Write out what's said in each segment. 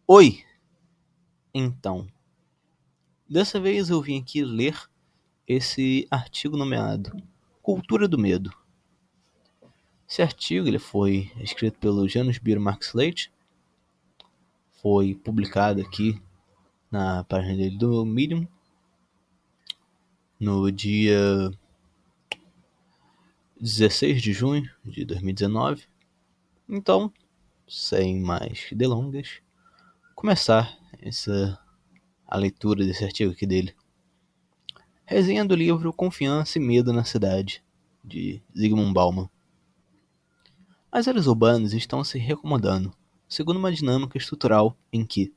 Oi! Então, dessa vez eu vim aqui ler esse artigo nomeado Cultura do Medo. Esse artigo ele foi escrito pelo Janus Beer Mark Slate, foi publicado aqui na página dele do Medium no dia 16 de junho de 2019. Então, sem mais delongas, começar a leitura desse artigo aqui dele. Resenha do livro Confiança e Medo na Cidade, de Zygmunt Bauman. As áreas urbanas estão se reacomodando, segundo uma dinâmica estrutural em que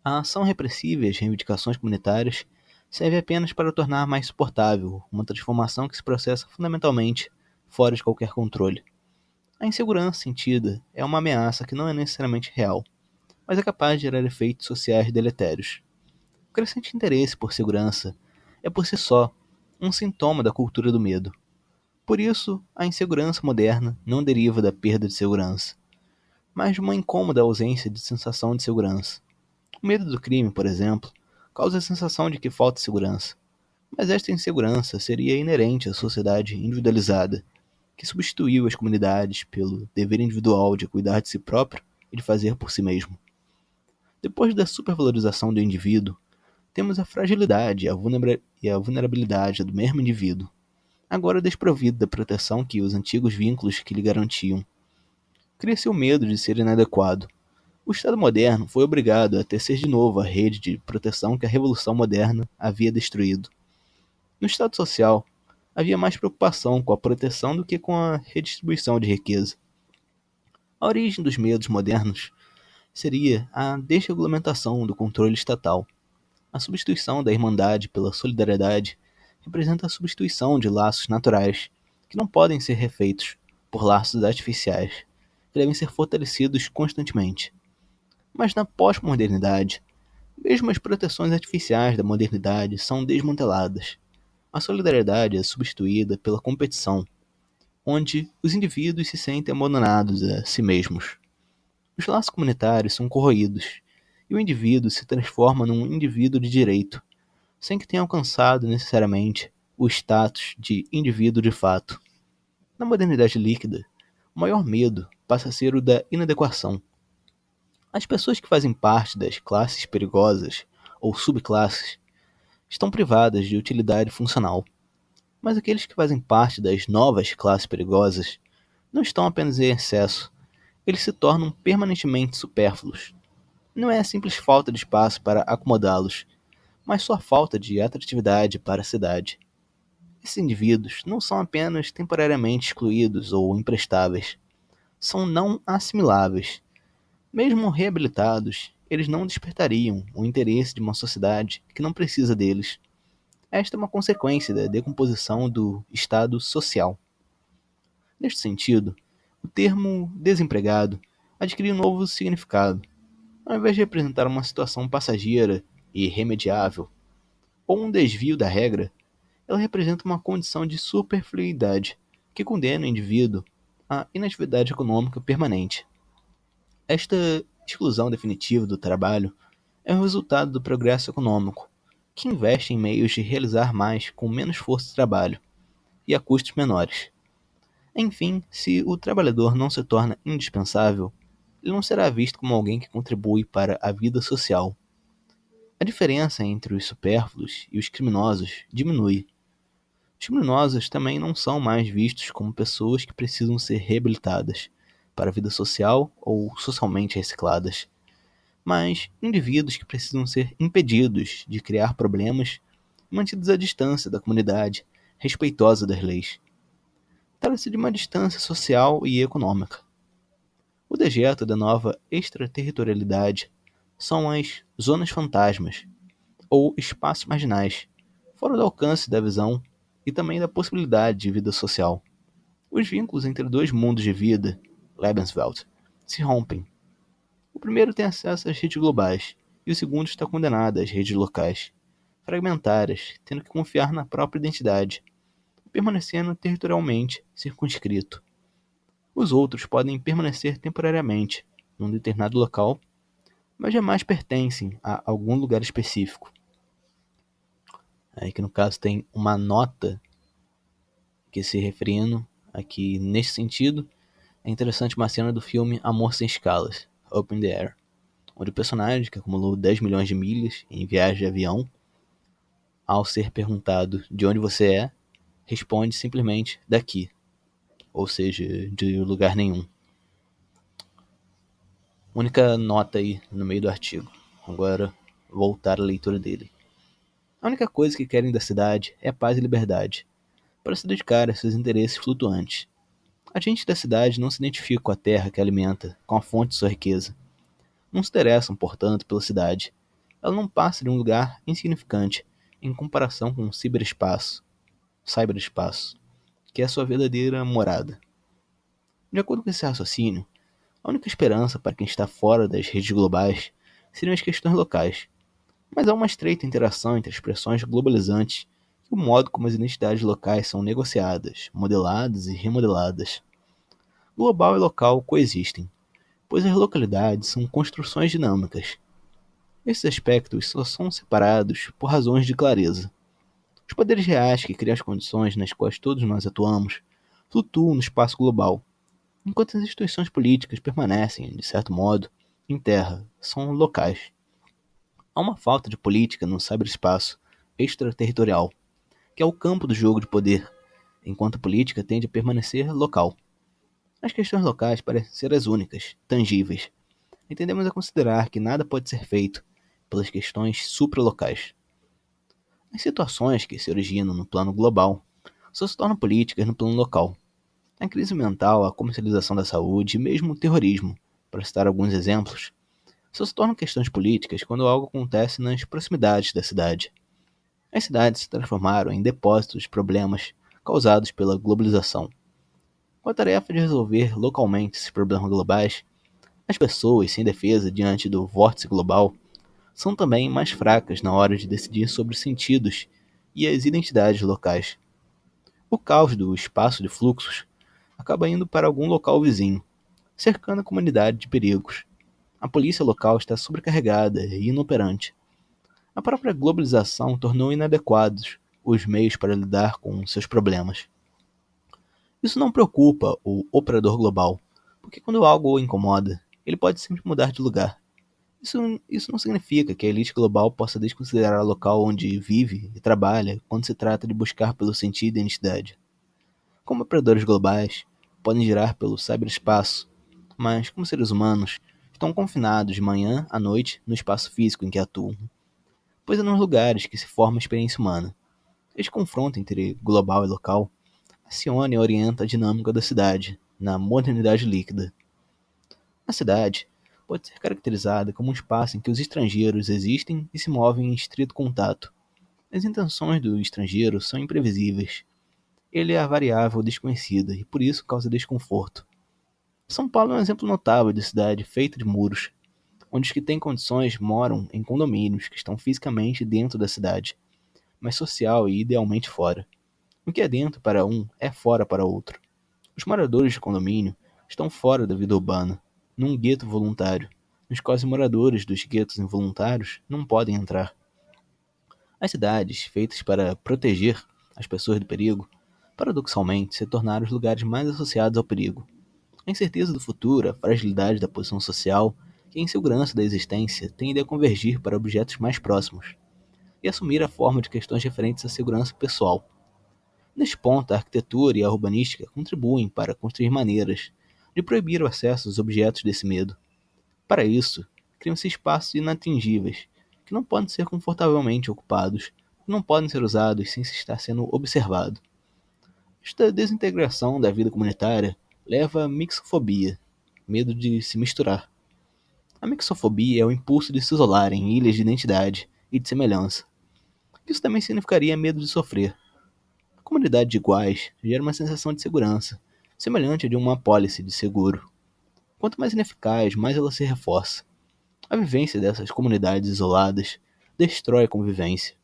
a ação repressiva e as reivindicações comunitárias servem apenas para tornar mais suportável uma transformação que se processa fundamentalmente fora de qualquer controle. A insegurança sentida é uma ameaça que não é necessariamente real, mas é capaz de gerar efeitos sociais deletérios. O crescente interesse por segurança é por si só um sintoma da cultura do medo. Por isso, a insegurança moderna não deriva da perda de segurança, mas de uma incômoda ausência de sensação de segurança. O medo do crime, por exemplo, causa a sensação de que falta segurança, mas esta insegurança seria inerente à sociedade individualizada, que substituiu as comunidades pelo dever individual de cuidar de si próprio e de fazer por si mesmo. Depois da supervalorização do indivíduo, temos a fragilidade e a vulnerabilidade do mesmo indivíduo, agora desprovido da proteção que os antigos vínculos que lhe garantiam. Cresceu o medo de ser inadequado. O Estado moderno foi obrigado a tecer de novo a rede de proteção que a Revolução Moderna havia destruído. No Estado social, havia mais preocupação com a proteção do que com a redistribuição de riqueza. A origem dos medos modernos seria a desregulamentação do controle estatal. A substituição da irmandade pela solidariedade representa a substituição de laços naturais, que não podem ser refeitos por laços artificiais, que devem ser fortalecidos constantemente. Mas na pós-modernidade, mesmo as proteções artificiais da modernidade são desmanteladas. A solidariedade é substituída pela competição, onde os indivíduos se sentem abandonados a si mesmos. Os laços comunitários são corroídos, e o indivíduo se transforma num indivíduo de direito, sem que tenha alcançado necessariamente o status de indivíduo de fato. Na modernidade líquida, o maior medo passa a ser o da inadequação. As pessoas que fazem parte das classes perigosas ou subclasses estão privadas de utilidade funcional, mas aqueles que fazem parte das novas classes perigosas não estão apenas em excesso, eles se tornam permanentemente supérfluos. Não é a simples falta de espaço para acomodá-los, mas só falta de atratividade para a cidade. Esses indivíduos não são apenas temporariamente excluídos ou imprestáveis, são não assimiláveis. Mesmo reabilitados, eles não despertariam o interesse de uma sociedade que não precisa deles. Esta é uma consequência da decomposição do estado social. Neste sentido, o termo desempregado adquire um novo significado. Ao invés de representar uma situação passageira e irremediável, ou um desvio da regra, ela representa uma condição de superfluidade que condena o indivíduo à inatividade econômica permanente. Esta exclusão definitiva do trabalho é o resultado do progresso econômico, que investe em meios de realizar mais com menos força de trabalho e a custos menores. Enfim, se o trabalhador não se torna indispensável, ele não será visto como alguém que contribui para a vida social. A diferença entre os supérfluos e os criminosos diminui. Os criminosos também não são mais vistos como pessoas que precisam ser reabilitadas para a vida social ou socialmente recicladas, mas indivíduos que precisam ser impedidos de criar problemas e mantidos à distância da comunidade respeitosa das leis. Trata-se de uma distância social e econômica. O dejeto da nova extraterritorialidade são as zonas fantasmas, ou espaços marginais, fora do alcance da visão e também da possibilidade de vida social. Os vínculos entre dois mundos de vida, Lebenswelt, se rompem. O primeiro tem acesso às redes globais, e o segundo está condenado às redes locais, fragmentárias, tendo que confiar na própria identidade, permanecendo territorialmente circunscrito. Os outros podem permanecer temporariamente num determinado local, mas jamais pertencem a algum lugar específico. Aí que no caso tem uma nota que se referindo aqui nesse sentido. É interessante uma cena do filme Amor Sem Escalas, Up in the Air, onde o personagem, que acumulou 10 milhões de milhas em viagem de avião, ao ser perguntado de onde você é, responde simplesmente daqui, ou seja, de lugar nenhum. Única nota aí no meio do artigo. Agora, voltar à leitura dele. A única coisa que querem da cidade é paz e liberdade, para se dedicar a seus interesses flutuantes. A gente da cidade não se identifica com a terra que alimenta, com a fonte de sua riqueza. Não se interessam, portanto, pela cidade. Ela não passa de um lugar insignificante em comparação com o cyberespaço, que é a sua verdadeira morada. De acordo com esse raciocínio, a única esperança para quem está fora das redes globais seriam as questões locais. Mas há uma estreita interação entre expressões globalizantes e o modo como as identidades locais são negociadas, modeladas e remodeladas. Global e local coexistem, pois as localidades são construções dinâmicas. Esses aspectos só são separados por razões de clareza. Os poderes reais que criam as condições nas quais todos nós atuamos flutuam no espaço global, enquanto as instituições políticas permanecem, de certo modo, em terra, são locais. Há uma falta de política no cyberespaço extraterritorial, que é o campo do jogo de poder, enquanto a política tende a permanecer local. As questões locais parecem ser as únicas, tangíveis. Tendemos a considerar que nada pode ser feito pelas questões supralocais. As situações que se originam no plano global só se tornam políticas no plano local. A crise mental, a comercialização da saúde e mesmo o terrorismo, para citar alguns exemplos, só se tornam questões políticas quando algo acontece nas proximidades da cidade. As cidades se transformaram em depósitos de problemas causados pela globalização. Com a tarefa de resolver localmente esses problemas globais, as pessoas sem defesa diante do vórtice global são também mais fracas na hora de decidir sobre os sentidos e as identidades locais. O caos do espaço de fluxos acaba indo para algum local vizinho, cercando a comunidade de perigos. A polícia local está sobrecarregada e inoperante. A própria globalização tornou inadequados os meios para lidar com seus problemas. Isso não preocupa o operador global, porque quando algo o incomoda, ele pode sempre mudar de lugar. Isso não significa que a elite global possa desconsiderar o local onde vive e trabalha quando se trata de buscar pelo sentido e identidade. Como operadores globais, podem girar pelo cyberespaço, mas, como seres humanos, estão confinados de manhã à noite no espaço físico em que atuam, pois é nos lugares que se forma a experiência humana. Este confronto entre global e local aciona e orienta a dinâmica da cidade, na modernidade líquida. A cidade pode ser caracterizada como um espaço em que os estrangeiros existem e se movem em estrito contato. As intenções do estrangeiro são imprevisíveis. Ele é a variável desconhecida e por isso causa desconforto. São Paulo é um exemplo notável de cidade feita de muros, onde os que têm condições moram em condomínios que estão fisicamente dentro da cidade, mas social e idealmente fora. O que é dentro para um é fora para outro. Os moradores de condomínio estão fora da vida urbana, num gueto voluntário, nos quais os moradores dos guetos involuntários não podem entrar. As cidades, feitas para proteger as pessoas do perigo, paradoxalmente se tornaram os lugares mais associados ao perigo. A incerteza do futuro, a fragilidade da posição social e a insegurança da existência tendem a convergir para objetos mais próximos e assumir a forma de questões referentes à segurança pessoal. Neste ponto, a arquitetura e a urbanística contribuem para construir maneiras de proibir o acesso aos objetos desse medo. Para isso, criam-se espaços inatingíveis, que não podem ser confortavelmente ocupados, que não podem ser usados sem se estar sendo observado. Esta desintegração da vida comunitária leva à mixofobia, medo de se misturar. A mixofobia é o impulso de se isolar em ilhas de identidade e de semelhança. Isso também significaria medo de sofrer. A comunidade de iguais gera uma sensação de segurança, semelhante a de uma apólice de seguro. Quanto mais ineficaz, mais ela se reforça. A vivência dessas comunidades isoladas destrói a convivência,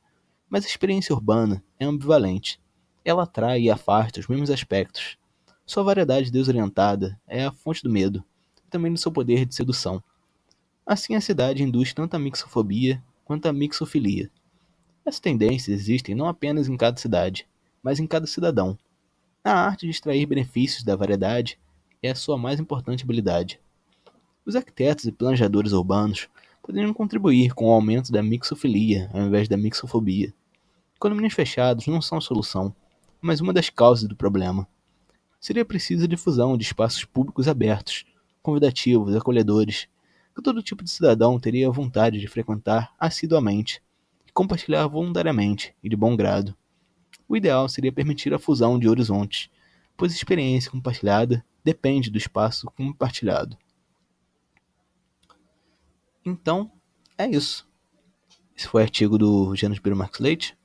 mas a experiência urbana é ambivalente. Ela atrai e afasta os mesmos aspectos. Sua variedade desorientada é a fonte do medo, e também do seu poder de sedução. Assim, a cidade induz tanto a mixofobia quanto a mixofilia. Essas tendências existem não apenas em cada cidade, mas em cada cidadão. A arte de extrair benefícios da variedade é a sua mais importante habilidade. Os arquitetos e planejadores urbanos poderiam contribuir com o aumento da mixofilia ao invés da mixofobia. Condomínios fechados não são a solução, mas uma das causas do problema. Seria preciso a difusão de espaços públicos abertos, convidativos, acolhedores, que todo tipo de cidadão teria vontade de frequentar assiduamente e compartilhar voluntariamente e de bom grado. O ideal seria permitir a fusão de horizontes, pois a experiência compartilhada depende do espaço compartilhado. Então, é isso. Esse foi o artigo do Janus Pedro Marques Leite,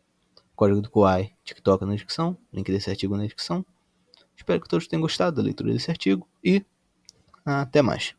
código do Kawai, TikTok na descrição, link desse artigo na descrição. Espero que todos tenham gostado da leitura desse artigo e até mais.